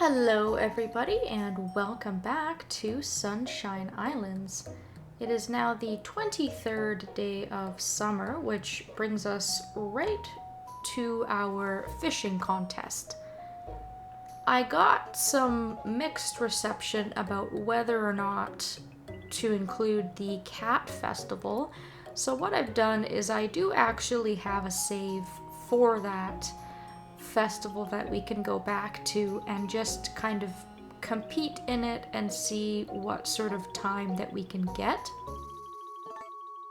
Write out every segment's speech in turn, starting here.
Hello everybody and welcome back to Sunshine Islands. It is now the 23rd day of summer, which brings us right to our fishing contest. I got some mixed reception about whether or not to include the cat festival, so what I've done is I do actually have a save for that festival that we can go back to and just kind of compete in it and see what sort of time that we can get.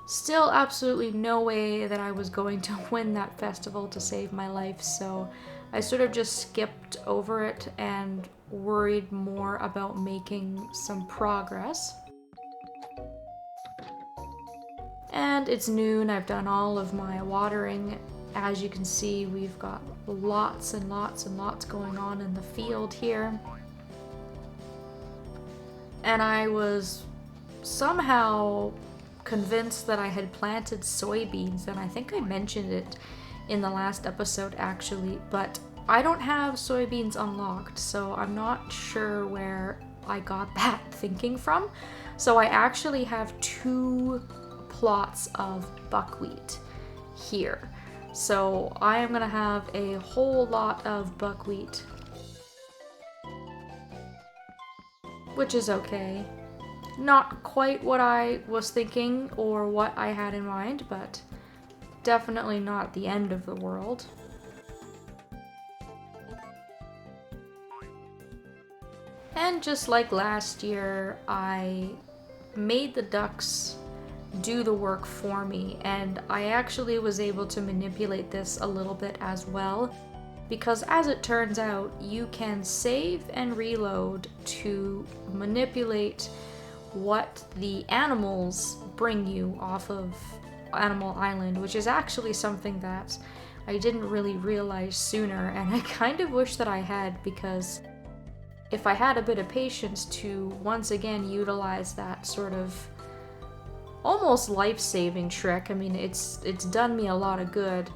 Still absolutely no way that I was going to win that festival to save my life, so I sort of just skipped over it and worried more about making some progress. And it's noon, I've done all of my watering. As you can see, we've got lots and lots and lots going on in the field here. And I was somehow convinced that I had planted soybeans, and I think I mentioned it in the last episode actually, but I don't have soybeans unlocked, so I'm not sure where I got that thinking from. So I actually have 2 plots of buckwheat here. So I am gonna have a whole lot of buckwheat, which is okay. Not quite what I was thinking or what I had in mind, but definitely not the end of the world. And just like last year, I made the ducks do the work for me, and I actually was able to manipulate this a little bit as well, because as it turns out, you can save and reload to manipulate what the animals bring you off of Animal Island, which is actually something that I didn't really realize sooner, and I kind of wish that I had, because if I had a bit of patience to once again utilize that sort of almost life-saving trick, I mean, it's done me a lot of good.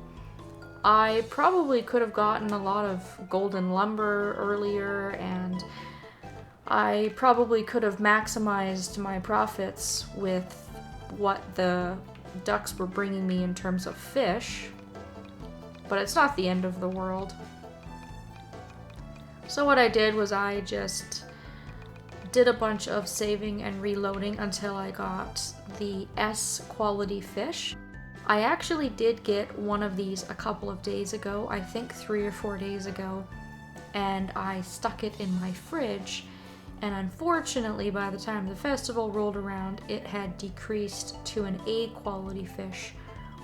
I probably could have gotten a lot of golden lumber earlier, and I probably could have maximized my profits with what the ducks were bringing me in terms of fish, but it's not the end of the world. So what I did was I just did a bunch of saving and reloading until I got the S quality fish. I actually did get one of these a couple of days ago, I think 3 or 4 days ago, and I stuck it in my fridge, and unfortunately by the time the festival rolled around, it had decreased to an A quality fish,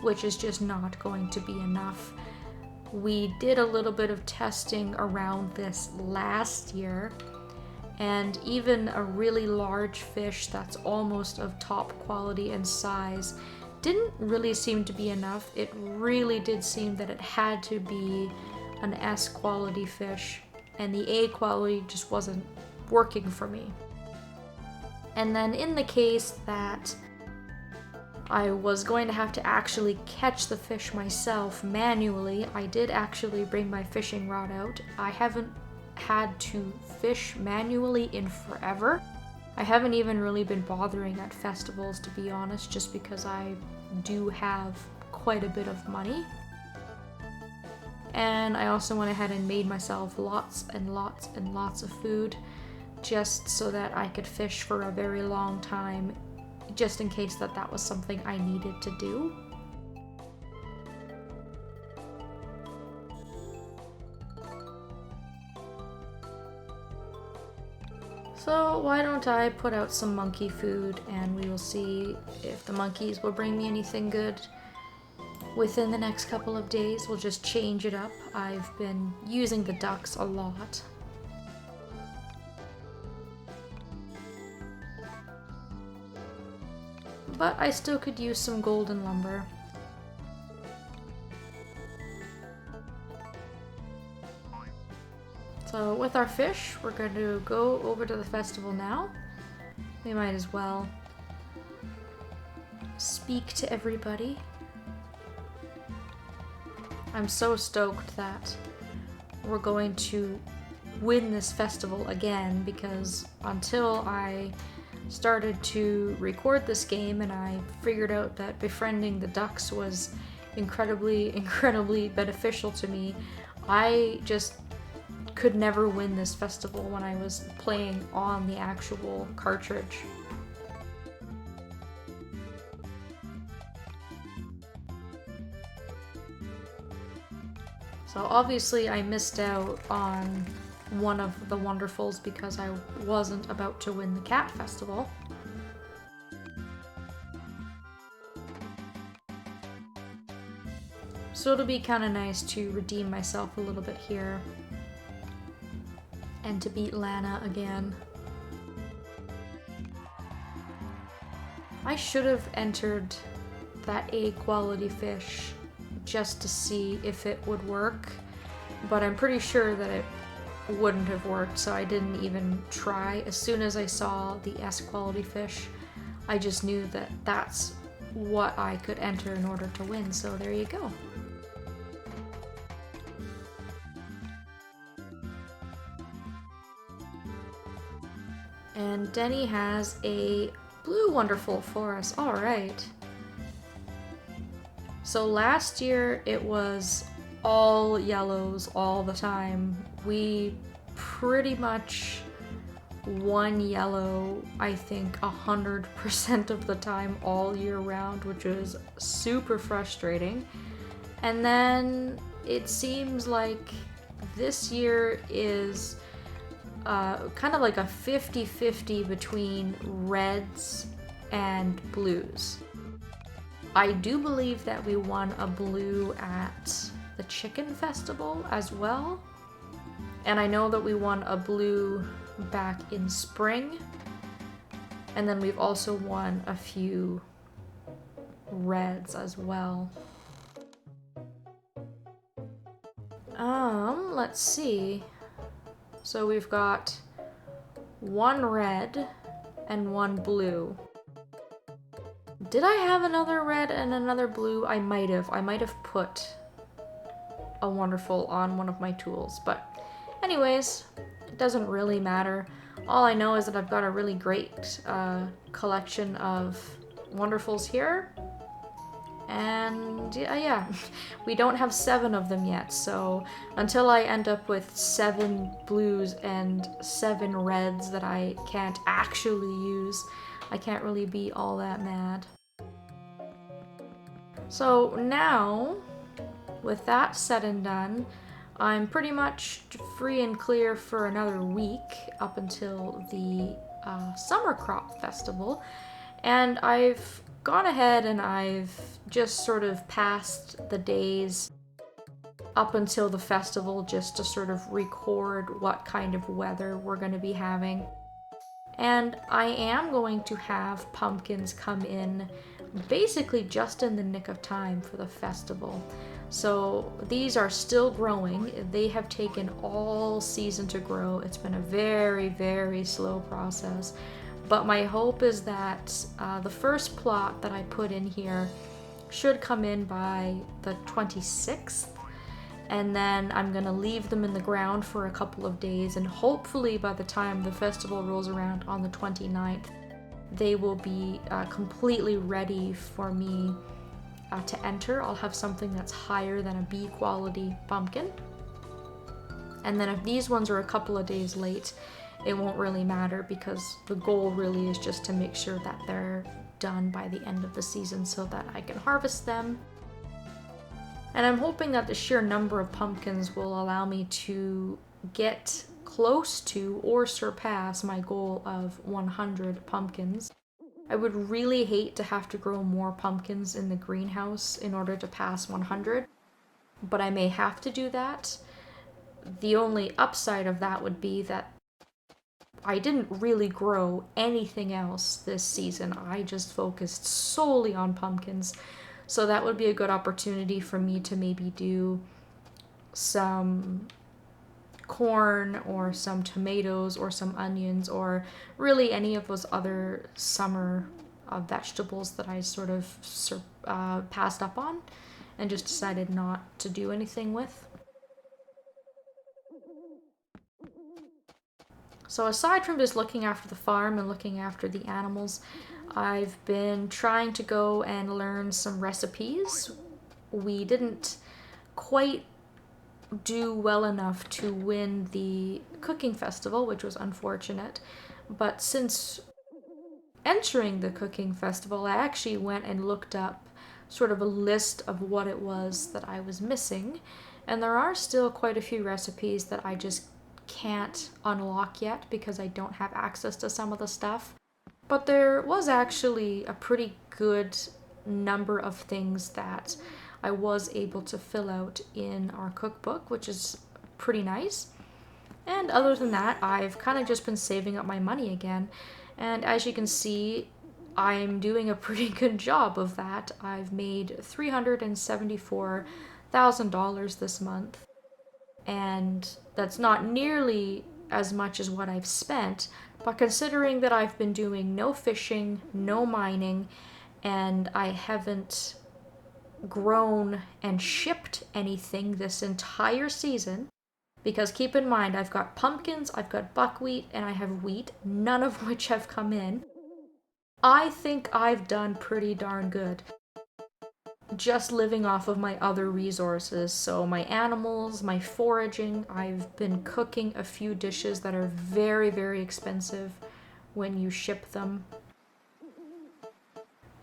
which is just not going to be enough. We did a little bit of testing around this last year, and even a really large fish that's almost of top quality and size didn't really seem to be enough. It really did seem that it had to be an S quality fish, and the A quality just wasn't working for me. And then in the case that I was going to have to actually catch the fish myself manually, I did actually bring my fishing rod out. I haven't had to fish manually in forever. I haven't even really been bothering at festivals, to be honest, just because I do have quite a bit of money. And I also went ahead and made myself lots and lots and lots of food, just so that I could fish for a very long time, just in case that was something I needed to do. So why don't I put out some monkey food, and we will see if the monkeys will bring me anything good within the next couple of days. We'll just change it up. I've been using the ducks a lot. But I still could use some golden lumber. So with our fish, we're going to go over to the festival now. We might as well speak to everybody. I'm so stoked that we're going to win this festival again, because until I started to record this game and I figured out that befriending the ducks was incredibly beneficial to me, I just could never win this festival when I was playing on the actual cartridge. So obviously I missed out on one of the Wonderfuls because I wasn't about to win the cat festival. So it'll be kind of nice to redeem myself a little bit here and to beat Lana again. I should have entered that A quality fish just to see if it would work, but I'm pretty sure that it wouldn't have worked, so I didn't even try. As soon as I saw the S quality fish, I just knew that that's what I could enter in order to win, so there you go. And Denny has a blue Wonderful for us. All right. So last year it was all yellows all the time. We pretty much won yellow, I think 100% of the time all year round, which was super frustrating. And then it seems like this year is kind of like a 50-50 between reds and blues. I do believe that we won a blue at the Chicken Festival as well. And I know that we won a blue back in spring. And then we've also won a few reds as well. Let's see. So we've got one red and one blue. Did I have another red and another blue? I might have. I might have put a Wonderful on one of my tools, but anyways, it doesn't really matter. All I know is that I've got a really great collection of Wonderfuls here. And yeah, we don't have 7 of them yet, so until I end up with 7 blues and 7 reds that I can't actually use, I can't really be all that mad. So now, with that said and done, I'm pretty much free and clear for another week up until the Summer Crop Festival, and I've gone ahead and I've just sort of passed the days up until the festival just to sort of record what kind of weather we're going to be having. And I am going to have pumpkins come in basically just in the nick of time for the festival. So these are still growing. They have taken all season to grow. It's been a very slow process. But my hope is that the first plot that I put in here should come in by the 26th. And then I'm going to leave them in the ground for a couple of days. And hopefully by the time the festival rolls around on the 29th, they will be completely ready for me to enter. I'll have something that's higher than a B quality pumpkin. And then if these ones are a couple of days late, it won't really matter, because the goal really is just to make sure that they're done by the end of the season so that I can harvest them. And I'm hoping that the sheer number of pumpkins will allow me to get close to or surpass my goal of 100 pumpkins. I would really hate to have to grow more pumpkins in the greenhouse in order to pass 100, but I may have to do that. The only upside of that would be that I didn't really grow anything else this season. I just focused solely on pumpkins. So that would be a good opportunity for me to maybe do some corn or some tomatoes or some onions, or really any of those other summer vegetables that I sort of passed up on and just decided not to do anything with. So aside from just looking after the farm and looking after the animals, I've been trying to go and learn some recipes. We didn't quite do well enough to win the cooking festival, which was unfortunate. But since entering the cooking festival, I actually went and looked up sort of a list of what it was that I was missing. And there are still quite a few recipes that I just can't unlock yet because I don't have access to some of the stuff. But there was actually a pretty good number of things that I was able to fill out in our cookbook, which is pretty nice. And other than that, I've kind of just been saving up my money again. And as you can see, I'm doing a pretty good job of that. I've made $374,000 this month. And that's not nearly as much as what I've spent, but considering that I've been doing no fishing, no mining, and I haven't grown and shipped anything this entire season, because keep in mind, I've got pumpkins, I've got buckwheat, and I have wheat, none of which have come in. I think I've done pretty darn good. Just living off of my other resources. So my animals, my foraging, I've been cooking a few dishes that are very, very expensive when you ship them.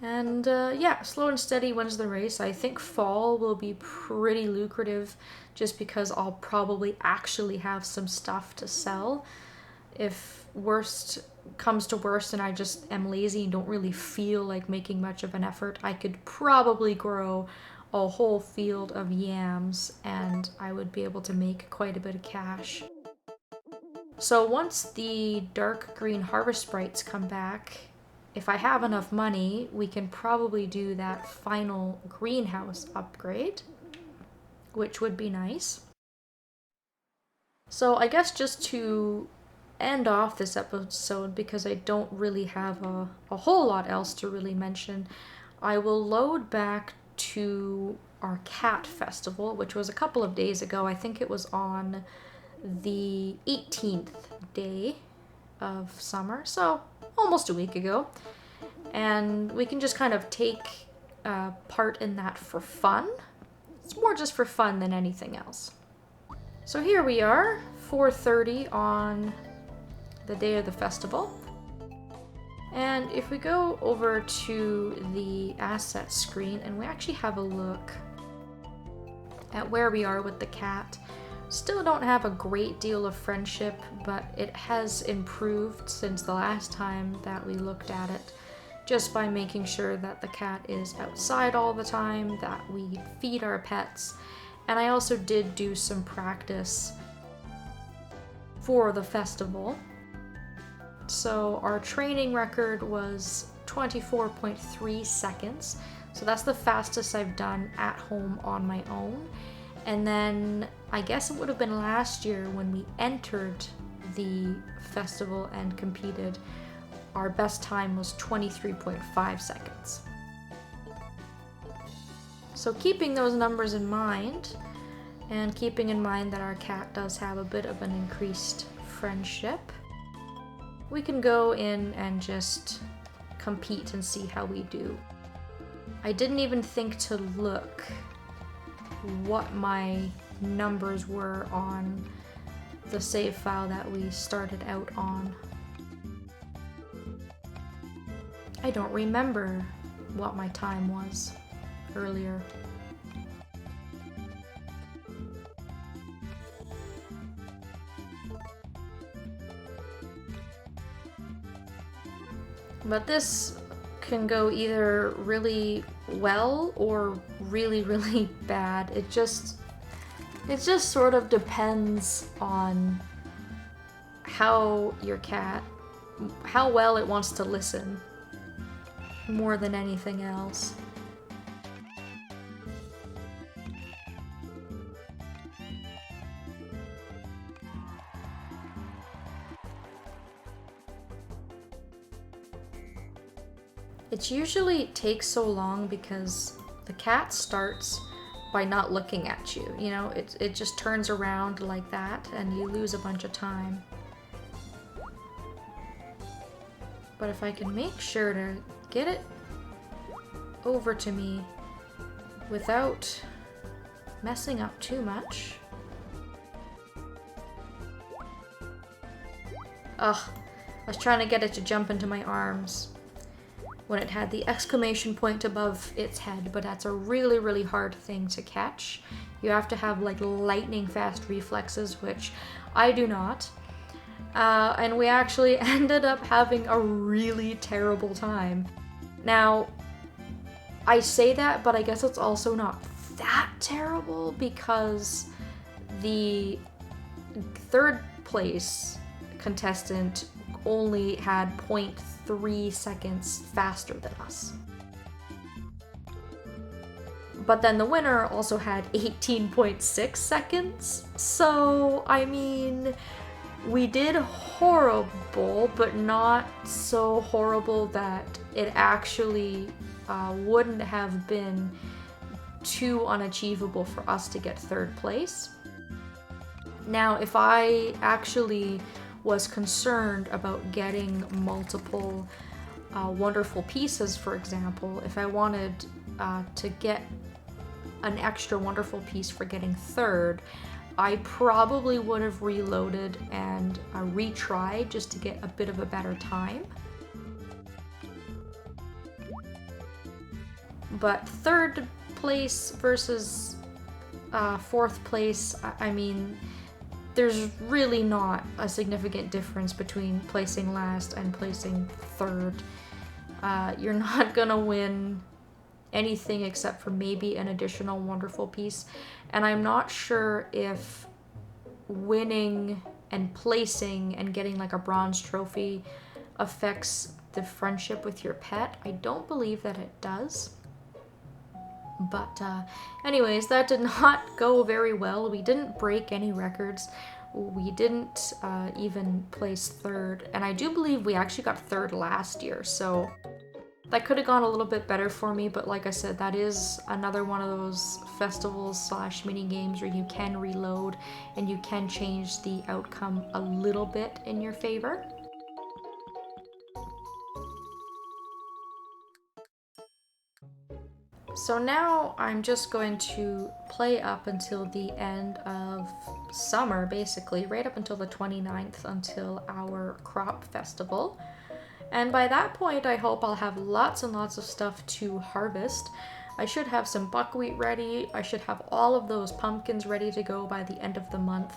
And yeah, slow and steady wins the race. I think fall will be pretty lucrative just because I'll probably actually have some stuff to sell. If worst comes to worst and I just am lazy and don't really feel like making much of an effort, I could probably grow a whole field of yams and I would be able to make quite a bit of cash. So once the dark green harvest sprites come back, if I have enough money, we can probably do that final greenhouse upgrade, which would be nice. So I guess just to end off this episode, because I don't really have a whole lot else to really mention, I will load back to our cat festival, which was a couple of days ago. I think it was on the 18th day of summer, so almost a week ago. And we can just kind of take part in that for fun. It's more just for fun than anything else. So here we are, 4:30 on the day of the festival. And if we go over to the asset screen and we actually have a look at where we are with the cat, still don't have a great deal of friendship, but it has improved since the last time that we looked at it, just by making sure that the cat is outside all the time, that we feed our pets. And I also did do some practice for the festival. So our training record was 24.3 seconds. So that's the fastest I've done at home on my own. And then I guess it would have been last year when we entered the festival and competed. Our best time was 23.5 seconds. So keeping those numbers in mind, and keeping in mind that our cat does have a bit of an increased friendship, we can go in and just compete and see how we do. I didn't even think to look what my numbers were on the save file that we started out on. I don't remember what my time was earlier. But this can go either really well or really, really bad. It just sort of depends on how your cat, how well it wants to listen, more than anything else. It usually takes so long because the cat starts by not looking at you. You know, it just turns around like that and you lose a bunch of time. But if I can make sure to get it over to me without messing up too much. Ugh, I was trying to get it to jump into my arms when it had the exclamation point above its head, but that's a really, really hard thing to catch. You have to have like lightning fast reflexes, which I do not. And we actually ended up having a really terrible time. Now, I say that, but I guess it's also not that terrible because the third place contestant only had 0.3 seconds faster than us. But then the winner also had 18.6 seconds. So, I mean, we did horrible, but not so horrible that it actually wouldn't have been too unachievable for us to get third place. Now, if I actually was concerned about getting multiple wonderful pieces, for example, if I wanted to get an extra wonderful piece for getting third, I probably would have reloaded and retried just to get a bit of a better time. But third place versus fourth place, I mean, there's really not a significant difference between placing last and placing third. You're not gonna win anything except for maybe an additional wonderful piece. And I'm not sure if winning and placing and getting like a bronze trophy affects the friendship with your pet. I don't believe that it does. But anyways, that did not go very well. We didn't break any records. We didn't even place third. And I do believe we actually got third last year. So that could have gone a little bit better for me. But like I said, that is another one of those festivals / mini games where you can reload and you can change the outcome a little bit in your favor. So now I'm just going to play up until the end of summer, basically, right up until the 29th, until our crop festival. And by that point, I hope I'll have lots and lots of stuff to harvest. I should have some buckwheat ready. I should have all of those pumpkins ready to go by the end of the month.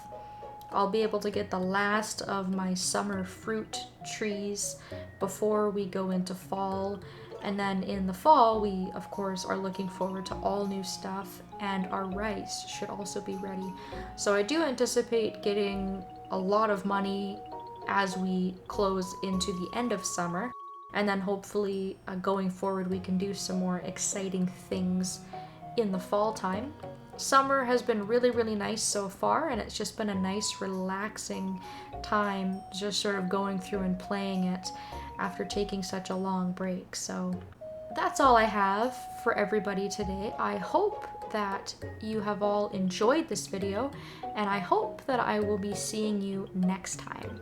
I'll be able to get the last of my summer fruit trees before we go into fall. And then in the fall, we, of course, are looking forward to all new stuff, and our rice should also be ready. So I do anticipate getting a lot of money as we close into the end of summer. And then hopefully going forward, we can do some more exciting things in the fall time. Summer has been really, really nice so far, and it's just been a nice, relaxing time just sort of going through and playing it after taking such a long break. So that's all I have for everybody today. I hope that you have all enjoyed this video, and I hope that I will be seeing you next time.